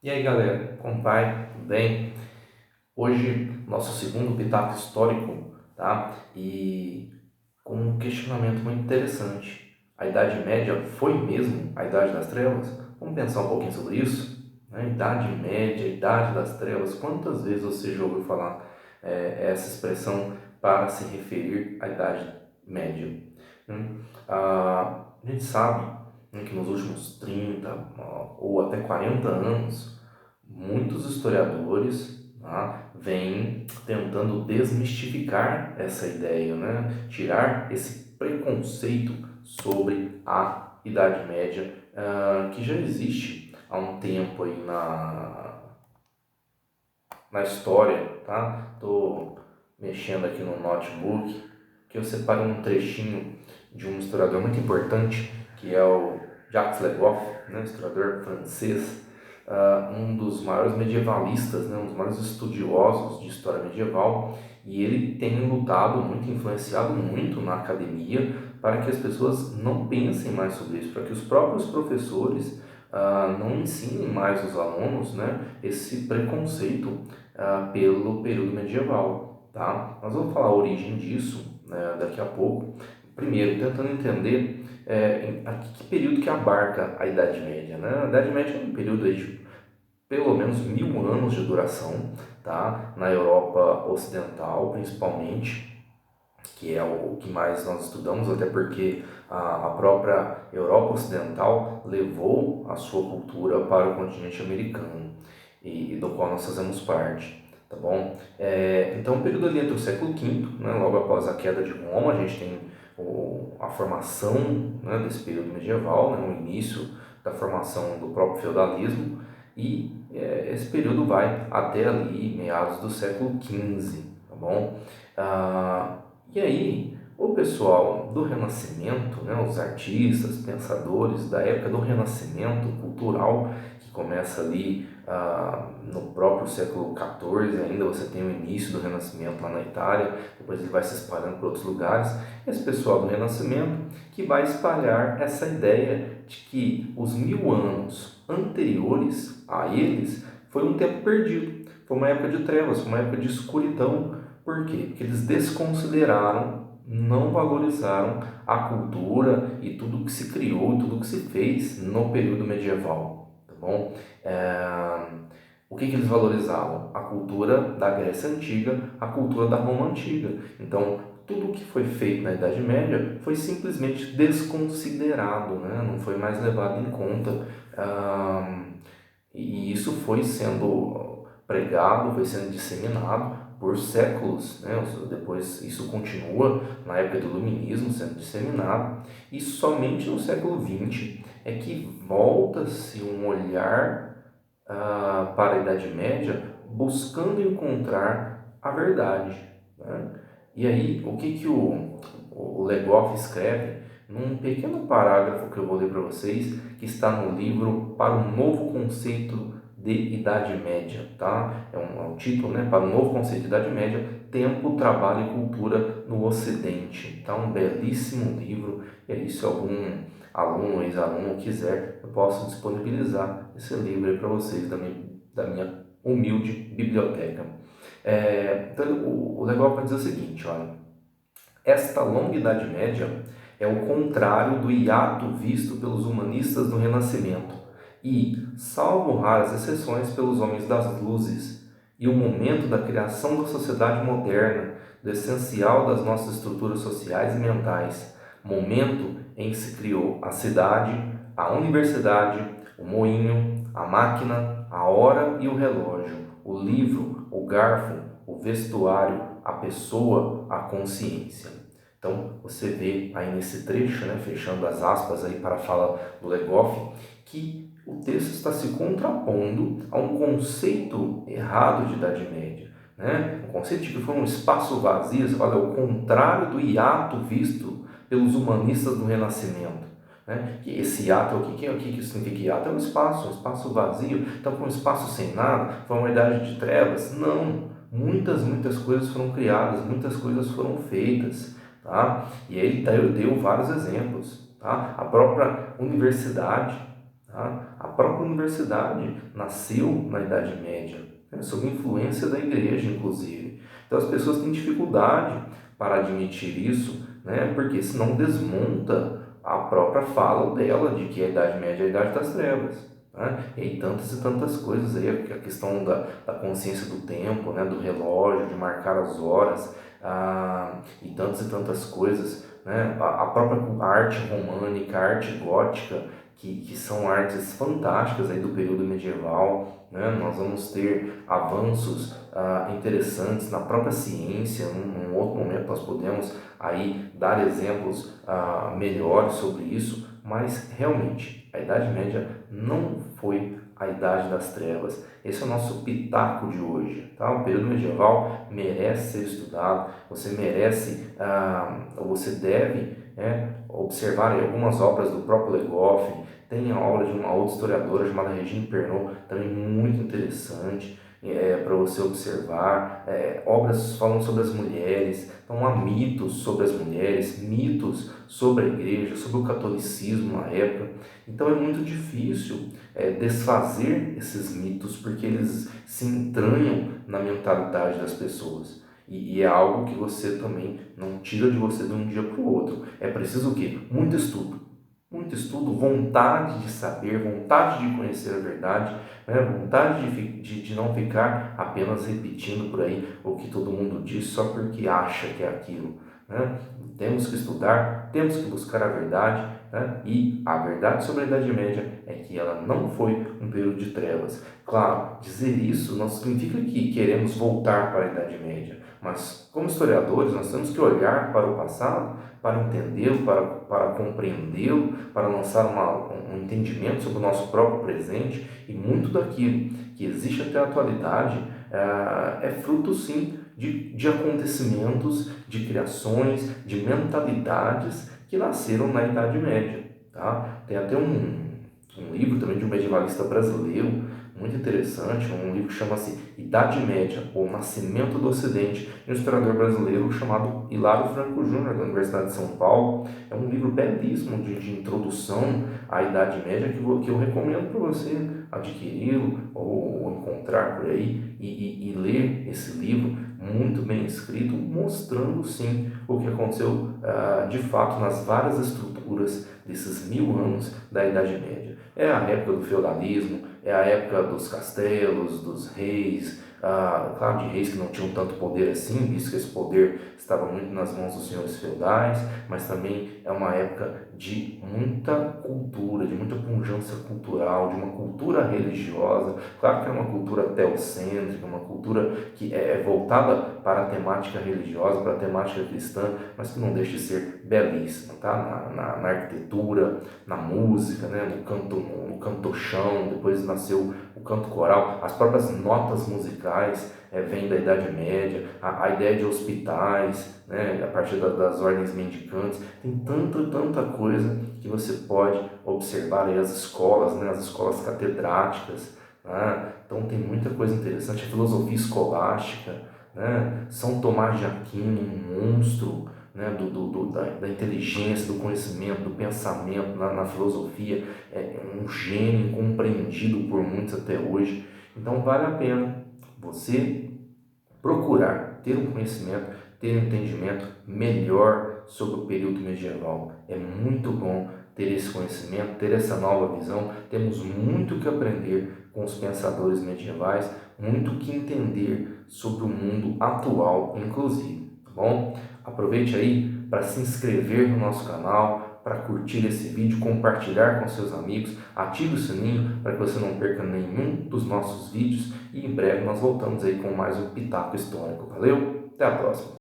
E aí galera, como vai? Tudo bem? Hoje, nosso segundo pitaco histórico, tá? E com um questionamento muito interessante. A Idade Média foi mesmo a Idade das Trevas? Vamos pensar um pouquinho sobre isso? Né? Idade Média, Idade das Trevas, quantas vezes você já ouviu falar essa expressão para se referir à Idade Média? A gente sabe, né, que nos últimos 30 ou até 40 anos, muitos historiadores, tá, vêm tentando desmistificar essa ideia, né? Tirar esse preconceito sobre a Idade Média, que já existe há um tempo aí na história. Tá? Estou mexendo aqui no notebook, que eu separei um trechinho de um historiador muito importante, que é o Jacques Le Goff, né, historiador francês, um dos maiores medievalistas, né, um dos maiores estudiosos de história medieval, e ele tem lutado muito, influenciado muito na academia para que as pessoas não pensem mais sobre isso, para que os próprios professores não ensinem mais os alunos, né, esse preconceito pelo período medieval. Tá? Nós vamos falar a origem disso, né, daqui a pouco. Primeiro, tentando entender que período que abarca a Idade Média. Né? A Idade Média é um período aí de pelo menos 1000 anos de duração, tá? Na Europa Ocidental, principalmente, que é o que mais nós estudamos, até porque a própria Europa Ocidental levou a sua cultura para o continente americano, e do qual nós fazemos parte, tá bom? Então, o período ali entre o século V, né, logo após a queda de Roma, a gente tem a formação, né, desse período medieval, né, o início da formação do próprio feudalismo, e esse período vai até ali meados do século XV, tá bom? E aí, o pessoal do Renascimento, né, os artistas, pensadores da época do Renascimento cultural, que começa ali no próprio século XIV, ainda você tem o início do Renascimento lá na Itália, depois ele vai se espalhando para outros lugares. Esse pessoal do Renascimento que vai espalhar essa ideia de que os 1000 anos anteriores a eles foi um tempo perdido, foi uma época de trevas, foi uma época de escuridão. Por quê? Porque eles desconsideraram, não valorizaram a cultura e tudo que se criou, tudo que se fez no período medieval, tá bom? O que eles valorizavam? A cultura da Grécia Antiga, a cultura da Roma Antiga. Então, tudo o que foi feito na Idade Média foi simplesmente desconsiderado, né? Não foi mais levado em conta. E isso foi sendo pregado, foi sendo disseminado por séculos, né? Depois isso continua na época do Iluminismo sendo disseminado, e somente no século XX é que volta-se um olhar para a Idade Média buscando encontrar a verdade. Né? E aí, o que o Le Goff escreve num pequeno parágrafo que eu vou ler para vocês, que está no livro Para um Novo Conceito de Idade Média, tá? É um título, né? Para um Novo Conceito de Idade Média, Tempo, Trabalho e Cultura no Ocidente. Tá? Um belíssimo livro, e aí se algum aluno, ex-aluno quiser, eu posso disponibilizar esse livro aí para vocês da minha humilde biblioteca. Então o legal vai dizer o seguinte, olha, esta longa Idade Média é o contrário do hiato visto pelos humanistas do Renascimento e, salvo raras exceções, pelos homens das luzes, e o momento da criação da sociedade moderna, do essencial das nossas estruturas sociais e mentais, momento em que se criou a cidade, a universidade, o moinho, a máquina, a hora e o relógio, o livro, o garfo, o vestuário, a pessoa, a consciência. Então, você vê aí nesse trecho, né, fechando as aspas aí para a fala do Le Goff, que o texto está se contrapondo a um conceito errado de Idade Média. Né? Um conceito de que foi um espaço vazio, você fala, é o contrário do hiato visto pelos humanistas do Renascimento. Né? Que esse hiato, o que significa hiato? É um espaço vazio, então foi um espaço sem nada, foi uma idade de trevas? Não, muitas coisas foram criadas, muitas coisas foram feitas, tá? E ele deu vários exemplos, tá? A própria universidade, Tá? A própria universidade nasceu na Idade Média, né? Sob influência da igreja, inclusive. Então as pessoas têm dificuldade para admitir isso, né? Porque senão desmonta a própria fala dela de que a Idade Média é a Idade das Trevas. Né? E tantas e tantas coisas aí, a questão da consciência do tempo, né? Do relógio, de marcar as horas, e tantas coisas, né? A própria arte românica, a arte gótica, que são artes fantásticas aí do período medieval, né? Nós vamos ter avanços interessantes na própria ciência. Num outro momento nós podemos aí dar exemplos melhores sobre isso, mas realmente a Idade Média não foi a Idade das Trevas. Esse é o nosso pitaco de hoje, tá? O período medieval merece ser estudado, você merece, você deve observar aí algumas obras do próprio Le Goff. Tem a obra de uma outra historiadora chamada Regine Pernod, também muito interessante para você observar. Obras falando sobre as mulheres, então há mitos sobre as mulheres, mitos sobre a igreja, sobre o catolicismo na época. Então é muito difícil desfazer esses mitos, porque eles se entranham na mentalidade das pessoas. E é algo que você também não tira de você de um dia para o outro. É preciso o quê? Muito estudo, vontade de saber, vontade de conhecer a verdade, né? Vontade de não ficar apenas repetindo por aí o que todo mundo diz só porque acha que é aquilo. Né? Temos que estudar, temos que buscar a verdade, né? E a verdade sobre a Idade Média é que ela não foi um período de trevas. Claro, dizer isso não significa que queremos voltar para a Idade Média, mas como historiadores nós temos que olhar para o passado para entendê-lo, para compreendê-lo, para lançar um entendimento sobre o nosso próprio presente, e muito daquilo que existe até a atualidade é fruto, sim, de acontecimentos, de criações, de mentalidades que nasceram na Idade Média. Tá? Tem até um livro também de um medievalista brasileiro, muito interessante, um livro que chama-se Idade Média, ou Nascimento do Ocidente, de um historiador brasileiro chamado Hilário Franco Júnior, da Universidade de São Paulo. É um livro belíssimo de introdução à Idade Média que eu recomendo para você adquiri-lo ou encontrar por aí e ler esse livro muito bem escrito, mostrando sim o que aconteceu de fato nas várias estruturas desses 1000 anos da Idade Média. É a época do feudalismo, é a época dos castelos, dos reis, claro, de reis que não tinham tanto poder assim, visto que esse poder estava muito nas mãos dos senhores feudais, mas também é uma época de muita cultura, de muita pujança cultural, de uma cultura religiosa. Claro que é uma cultura teocêntrica, uma cultura que é voltada para a temática religiosa, para a temática cristã, mas que não deixa de ser belíssima, tá? Na arquitetura, na música, né? No cantochão, depois nasceu o canto coral, as próprias notas musicais vêm da Idade Média, a ideia de hospitais, né? A partir das ordens mendicantes, tem tanta coisa que você pode observar aí, as escolas, né? As escolas catedráticas, né? Então tem muita coisa interessante, a filosofia escolástica, né? São Tomás de Aquino, um monstro, né? Da inteligência, do conhecimento, do pensamento na filosofia, é um gênio incompreendido por muitos até hoje. Então vale a pena você procurar ter um conhecimento, ter um entendimento melhor sobre o período medieval. É muito bom ter esse conhecimento, ter essa nova visão. Temos muito que aprender com os pensadores medievais, muito que entender sobre o mundo atual, inclusive, tá bom? Aproveite aí para se inscrever no nosso canal, para curtir esse vídeo, compartilhar com seus amigos, ative o sininho para que você não perca nenhum dos nossos vídeos e em breve nós voltamos aí com mais um Pitaco Histórico. Valeu? Até a próxima!